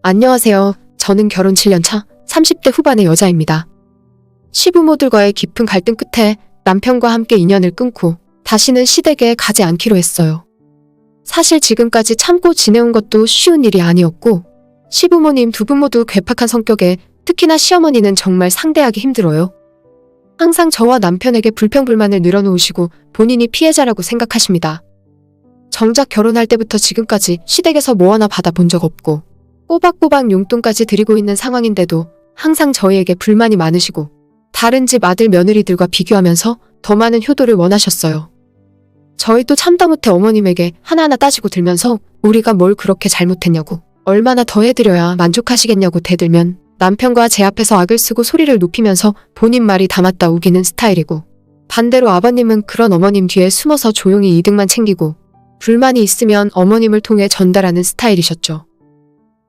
안녕하세요. 저는 결혼 7년차 30대 후반의 여자입니다. 시부모들과의 깊은 갈등 끝에 남편과 함께 인연을 끊고 다시는 시댁에 가지 않기로 했어요. 사실 지금까지 참고 지내온 것도 쉬운 일이 아니었고 시부모님 두 분 모두 괴팍한 성격에 특히나 시어머니는 정말 상대하기 힘들어요. 항상 저와 남편에게 불평불만을 늘어놓으시고 본인이 피해자라고 생각하십니다. 정작 결혼할 때부터 지금까지 시댁에서 뭐 하나 받아본 적 없고 꼬박꼬박 용돈까지 드리고 있는 상황인데도 항상 저희에게 불만이 많으시고 다른 집 아들 며느리들과 비교하면서 더 많은 효도를 원하셨어요. 저희도 참다 못해 어머님에게 하나하나 따지고 들면서 우리가 뭘 그렇게 잘못했냐고 얼마나 더 해드려야 만족하시겠냐고 대들면 남편과 제 앞에서 악을 쓰고 소리를 높이면서 본인 말이 다 맞다 우기는 스타일이고 반대로 아버님은 그런 어머님 뒤에 숨어서 조용히 이득만 챙기고 불만이 있으면 어머님을 통해 전달하는 스타일이셨죠.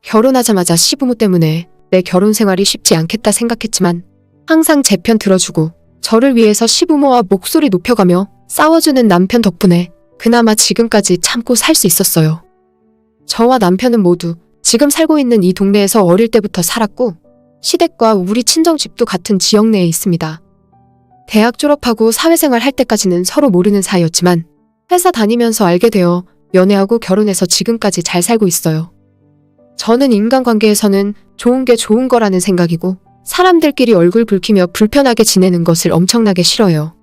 결혼하자마자 시부모 때문에 내 결혼 생활이 쉽지 않겠다 생각했지만 항상 제 편 들어주고 저를 위해서 시부모와 목소리 높여가며 싸워주는 남편 덕분에 그나마 지금까지 참고 살 수 있었어요. 저와 남편은 모두 지금 살고 있는 이 동네에서 어릴 때부터 살았고 시댁과 우리 친정집도 같은 지역 내에 있습니다. 대학 졸업하고 사회생활 할 때까지는 서로 모르는 사이였지만 회사 다니면서 알게 되어 연애하고 결혼해서 지금까지 잘 살고 있어요. 저는 인간관계에서는 좋은 게 좋은 거라는 생각이고 사람들끼리 얼굴 붉히며 불편하게 지내는 것을 엄청나게 싫어요.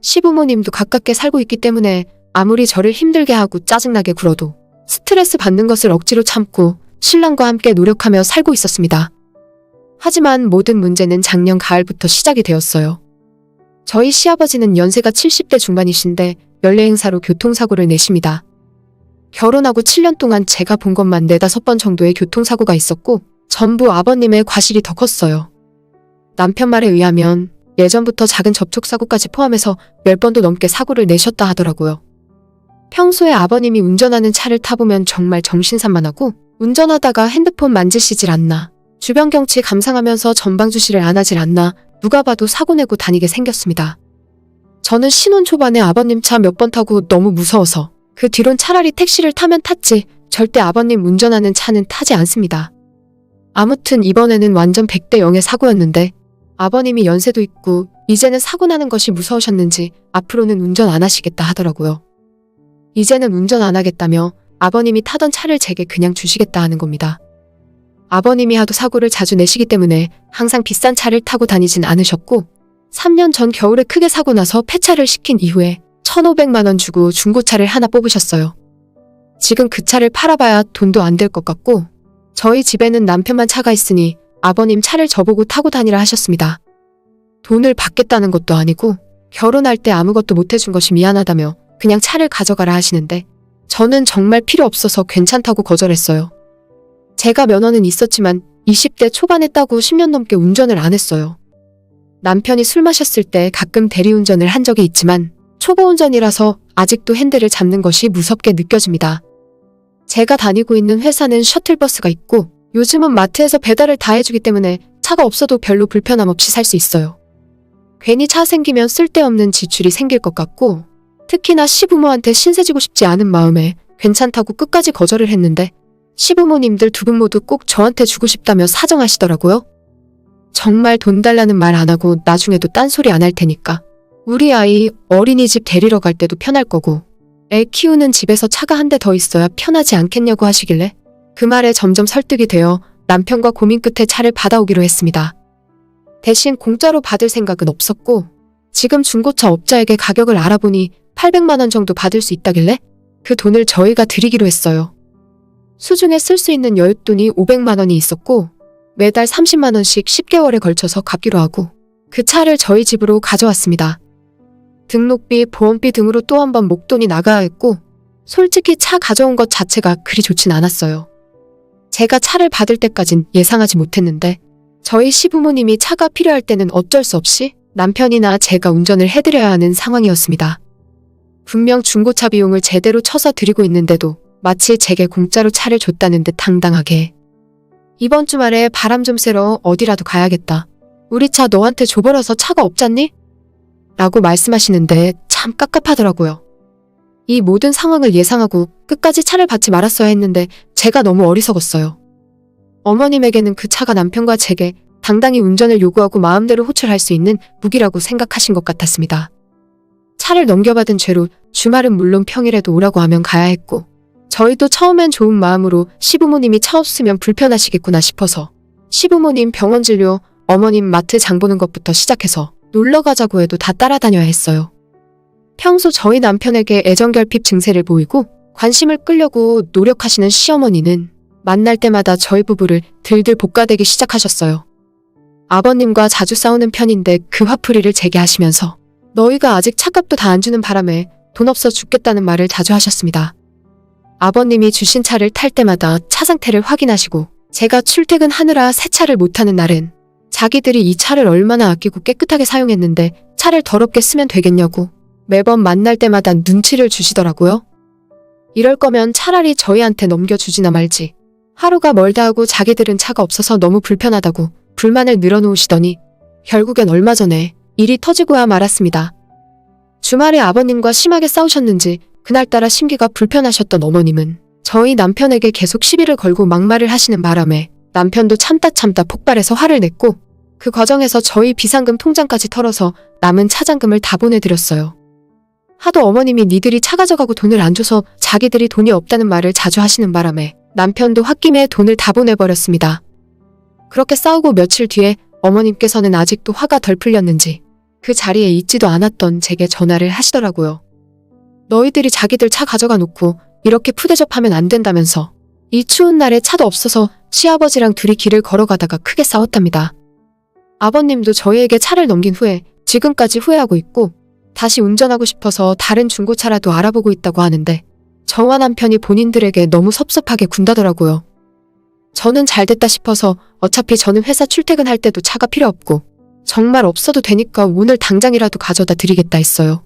시부모님도 가깝게 살고 있기 때문에 아무리 저를 힘들게 하고 짜증나게 굴어도 스트레스 받는 것을 억지로 참고 신랑과 함께 노력하며 살고 있었습니다. 하지만 모든 문제는 작년 가을부터 시작이 되었어요. 저희 시아버지는 연세가 70대 중반이신데 연례 행사로 교통사고를 내십니다. 결혼하고 7년 동안 제가 본 것만 4-5번 정도의 교통사고가 있었고 전부 아버님의 과실이 더 컸어요. 남편 말에 의하면 예전부터 작은 접촉사고까지 포함해서 10번도 넘게 사고를 내셨다 하더라고요. 평소에 아버님이 운전하는 차를 타보면 정말 정신산만하고 운전하다가 핸드폰 만지시질 않나, 주변 경치 감상하면서 전방 주시를 안 하질 않나 누가 봐도 사고 내고 다니게 생겼습니다. 저는 신혼 초반에 아버님 차 몇 번 타고 너무 무서워서 그 뒤론 차라리 택시를 타면 탔지 절대 아버님 운전하는 차는 타지 않습니다. 아무튼 이번에는 완전 100대 0의 사고였는데 아버님이 연세도 있고 이제는 사고 나는 것이 무서우셨는지 앞으로는 운전 안 하시겠다 하더라고요. 이제는 운전 안 하겠다며 아버님이 타던 차를 제게 그냥 주시겠다 하는 겁니다. 아버님이 하도 사고를 자주 내시기 때문에 항상 비싼 차를 타고 다니진 않으셨고 3년 전 겨울에 크게 사고 나서 폐차를 시킨 이후에 1,500만 원 주고 중고차를 하나 뽑으셨어요. 지금 그 차를 팔아봐야 돈도 안 될 것 같고 저희 집에는 남편만 차가 있으니 아버님 차를 저보고 타고 다니라 하셨습니다. 돈을 받겠다는 것도 아니고 결혼할 때 아무것도 못 해준 것이 미안하다며 그냥 차를 가져가라 하시는데 저는 정말 필요 없어서 괜찮다고 거절했어요. 제가 면허는 있었지만 20대 초반에 따고 10년 넘게 운전을 안 했어요. 남편이 술 마셨을 때 가끔 대리운전을 한 적이 있지만 초보 운전이라서 아직도 핸들을 잡는 것이 무섭게 느껴집니다. 제가 다니고 있는 회사는 셔틀버스가 있고 요즘은 마트에서 배달을 다 해주기 때문에 차가 없어도 별로 불편함 없이 살 수 있어요. 괜히 차 생기면 쓸데없는 지출이 생길 것 같고 특히나 시부모한테 신세지고 싶지 않은 마음에 괜찮다고 끝까지 거절을 했는데 시부모님들 두 분 모두 꼭 저한테 주고 싶다며 사정하시더라고요. 정말 돈 달라는 말 안 하고 나중에도 딴소리 안 할 테니까 우리 아이 어린이집 데리러 갈 때도 편할 거고 애 키우는 집에서 차가 한 대 더 있어야 편하지 않겠냐고 하시길래 그 말에 점점 설득이 되어 남편과 고민 끝에 차를 받아오기로 했습니다. 대신 공짜로 받을 생각은 없었고 지금 중고차 업자에게 가격을 알아보니 800만 원 정도 받을 수 있다길래 그 돈을 저희가 드리기로 했어요. 수중에 쓸 수 있는 여윳돈이 500만 원이 있었고 매달 30만 원씩 10개월에 걸쳐서 갚기로 하고 그 차를 저희 집으로 가져왔습니다. 등록비, 보험비 등으로 또 한 번 목돈이 나가야 했고 솔직히 차 가져온 것 자체가 그리 좋진 않았어요. 제가 차를 받을 때까진 예상하지 못했는데 저희 시부모님이 차가 필요할 때는 어쩔 수 없이 남편이나 제가 운전을 해드려야 하는 상황이었습니다. 분명 중고차 비용을 제대로 쳐서 드리고 있는데도 마치 제게 공짜로 차를 줬다는 듯 당당하게 이번 주말에 바람 좀 쐬러 어디라도 가야겠다. 우리 차 너한테 줘버려서 차가 없잖니? 라고 말씀하시는데 참 깝깝하더라고요. 이 모든 상황을 예상하고 끝까지 차를 받지 말았어야 했는데 제가 너무 어리석었어요. 어머님에게는 그 차가 남편과 제게 당당히 운전을 요구하고 마음대로 호출할 수 있는 무기라고 생각하신 것 같았습니다. 차를 넘겨받은 죄로 주말은 물론 평일에도 오라고 하면 가야 했고, 저희도 처음엔 좋은 마음으로 시부모님이 차 없으면 불편하시겠구나 싶어서 시부모님 병원 진료, 어머님 마트 장 보는 것부터 시작해서 놀러 가자고 해도 다 따라다녀야 했어요. 평소 저희 남편에게 애정결핍 증세를 보이고 관심을 끌려고 노력하시는 시어머니는 만날 때마다 저희 부부를 들들 볶아대기 시작하셨어요. 아버님과 자주 싸우는 편인데 그 화풀이를 제게 하시면서 너희가 아직 차값도 다 안 주는 바람에 돈 없어 죽겠다는 말을 자주 하셨습니다. 아버님이 주신 차를 탈 때마다 차 상태를 확인하시고 제가 출퇴근하느라 세차를 못하는 날엔 자기들이 이 차를 얼마나 아끼고 깨끗하게 사용했는데 차를 더럽게 쓰면 되겠냐고 매번 만날 때마다 눈치를 주시더라고요. 이럴 거면 차라리 저희한테 넘겨주지나 말지. 하루가 멀다 하고 자기들은 차가 없어서 너무 불편하다고 불만을 늘어놓으시더니 결국엔 얼마 전에 일이 터지고야 말았습니다. 주말에 아버님과 심하게 싸우셨는지 그날따라 심기가 불편하셨던 어머님은 저희 남편에게 계속 시비를 걸고 막말을 하시는 바람에 남편도 참다 폭발해서 화를 냈고 그 과정에서 저희 비상금 통장까지 털어서 남은 차잔금을 다 보내드렸어요. 하도 어머님이 니들이 차 가져가고 돈을 안 줘서 자기들이 돈이 없다는 말을 자주 하시는 바람에 남편도 홧김에 돈을 다 보내버렸습니다. 그렇게 싸우고 며칠 뒤에 어머님께서는 아직도 화가 덜 풀렸는지 그 자리에 있지도 않았던 제게 전화를 하시더라고요. 너희들이 자기들 차 가져가 놓고 이렇게 푸대접하면 안 된다면서 이 추운 날에 차도 없어서 시아버지랑 둘이 길을 걸어가다가 크게 싸웠답니다. 아버님도 저희에게 차를 넘긴 후에 지금까지 후회하고 있고 다시 운전하고 싶어서 다른 중고차라도 알아보고 있다고 하는데 저와 남편이 본인들에게 너무 섭섭하게 군다더라고요. 저는 잘됐다 싶어서 어차피 저는 회사 출퇴근할 때도 차가 필요 없고 정말 없어도 되니까 오늘 당장이라도 가져다 드리겠다 했어요.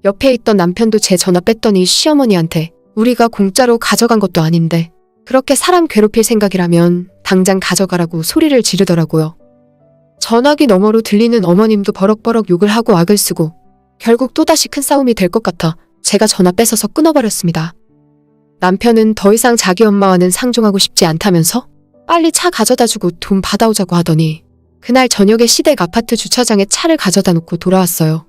옆에 있던 남편도 제 전화 뺐더니 시어머니한테 우리가 공짜로 가져간 것도 아닌데 그렇게 사람 괴롭힐 생각이라면 당장 가져가라고 소리를 지르더라고요. 전화기 너머로 들리는 어머님도 버럭버럭 욕을 하고 악을 쓰고 결국 또다시 큰 싸움이 될 것 같아 제가 전화 뺏어서 끊어버렸습니다. 남편은 더 이상 자기 엄마와는 상종하고 싶지 않다면서 빨리 차 가져다주고 돈 받아오자고 하더니 그날 저녁에 시댁 아파트 주차장에 차를 가져다 놓고 돌아왔어요.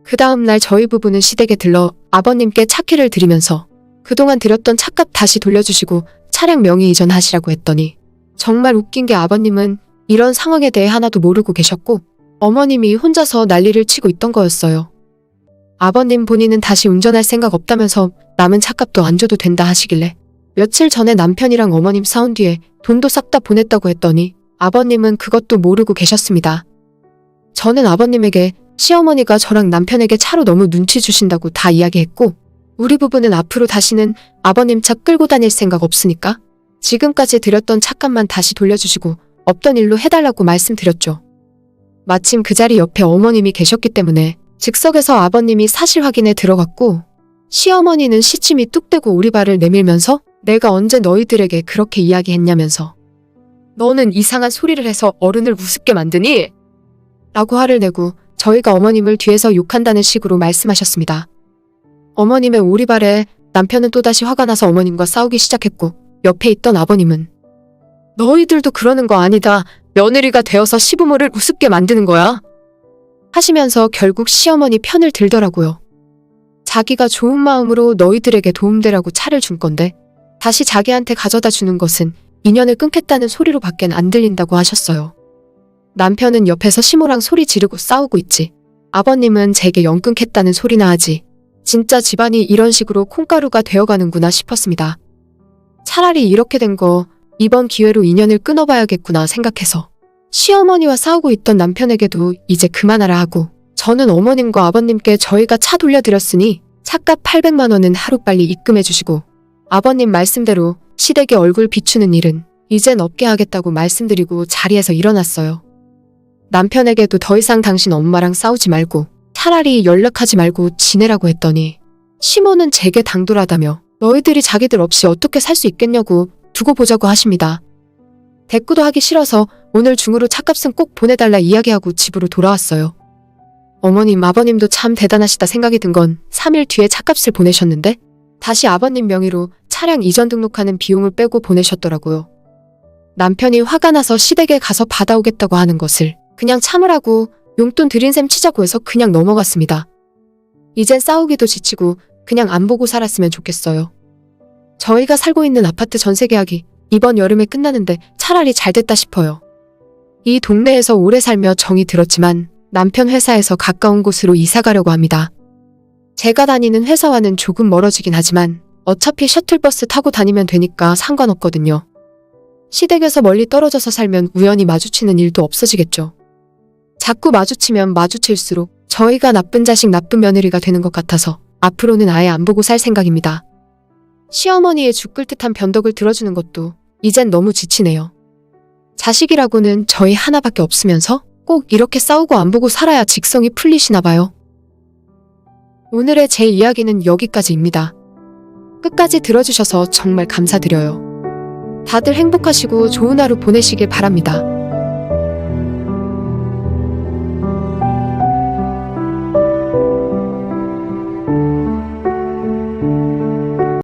그 다음날 저희 부부는 시댁에 들러 아버님께 차키를 드리면서 그동안 드렸던 차값 다시 돌려주시고 차량 명의 이전하시라고 했더니 정말 웃긴 게 아버님은 이런 상황에 대해 하나도 모르고 계셨고 어머님이 혼자서 난리를 치고 있던 거였어요. 아버님 본인은 다시 운전할 생각 없다면서 남은 차값도 안 줘도 된다 하시길래 며칠 전에 남편이랑 어머님 싸운 뒤에 돈도 싹 다 보냈다고 했더니 아버님은 그것도 모르고 계셨습니다. 저는 아버님에게 시어머니가 저랑 남편에게 차로 너무 눈치 주신다고 다 이야기했고 우리 부부는 앞으로 다시는 아버님 차 끌고 다닐 생각 없으니까 지금까지 드렸던 차값만 다시 돌려주시고 없던 일로 해달라고 말씀드렸죠. 마침 그 자리 옆에 어머님이 계셨기 때문에 즉석에서 아버님이 사실 확인에 들어갔고 시어머니는 시침이 뚝 떼고 오리발을 내밀면서 내가 언제 너희들에게 그렇게 이야기했냐면서 너는 이상한 소리를 해서 어른을 우습게 만드니? 라고 화를 내고 저희가 어머님을 뒤에서 욕한다는 식으로 말씀하셨습니다. 어머님의 오리발에 남편은 또다시 화가 나서 어머님과 싸우기 시작했고 옆에 있던 아버님은 너희들도 그러는 거 아니다. 며느리가 되어서 시부모를 우습게 만드는 거야. 하시면서 결국 시어머니 편을 들더라고요. 자기가 좋은 마음으로 너희들에게 도움되라고 차를 준 건데 다시 자기한테 가져다 주는 것은 인연을 끊겠다는 소리로 밖엔 안 들린다고 하셨어요. 남편은 옆에서 시모랑 소리 지르고 싸우고 있지. 아버님은 제게 영 끊겠다는 소리나 하지. 진짜 집안이 이런 식으로 콩가루가 되어가는구나 싶었습니다. 차라리 이렇게 된 거 이번 기회로 인연을 끊어봐야겠구나 생각해서 시어머니와 싸우고 있던 남편에게도 이제 그만하라 하고 저는 어머님과 아버님께 저희가 차 돌려드렸으니 차값 800만 원은 하루빨리 입금해 주시고 아버님 말씀대로 시댁에 얼굴 비추는 일은 이젠 없게 하겠다고 말씀드리고 자리에서 일어났어요. 남편에게도 더 이상 당신 엄마랑 싸우지 말고 차라리 연락하지 말고 지내라고 했더니 시모는 제게 당돌하다며 너희들이 자기들 없이 어떻게 살 수 있겠냐고 두고 보자고 하십니다. 대꾸도 하기 싫어서 오늘 중으로 차값은 꼭 보내달라 이야기하고 집으로 돌아왔어요. 어머님, 아버님도 참 대단하시다 생각이 든 건 3일 뒤에 차값을 보내셨는데 다시 아버님 명의로 차량 이전 등록하는 비용을 빼고 보내셨더라고요. 남편이 화가 나서 시댁에 가서 받아오겠다고 하는 것을 그냥 참으라고 용돈 드린 셈 치자고 해서 그냥 넘어갔습니다. 이젠 싸우기도 지치고 그냥 안 보고 살았으면 좋겠어요. 저희가 살고 있는 아파트 전세 계약이 이번 여름에 끝나는데 차라리 잘 됐다 싶어요. 이 동네에서 오래 살며 정이 들었지만 남편 회사에서 가까운 곳으로 이사 가려고 합니다. 제가 다니는 회사와는 조금 멀어지긴 하지만 어차피 셔틀버스 타고 다니면 되니까 상관없거든요. 시댁에서 멀리 떨어져서 살면 우연히 마주치는 일도 없어지겠죠. 자꾸 마주치면 마주칠수록 저희가 나쁜 자식 나쁜 며느리가 되는 것 같아서 앞으로는 아예 안 보고 살 생각입니다. 시어머니의 죽을 듯한 변덕을 들어주는 것도 이젠 너무 지치네요. 자식이라고는 저희 하나밖에 없으면서 꼭 이렇게 싸우고 안 보고 살아야 직성이 풀리시나 봐요. 오늘의 제 이야기는 여기까지입니다. 끝까지 들어주셔서 정말 감사드려요. 다들 행복하시고 좋은 하루 보내시길 바랍니다.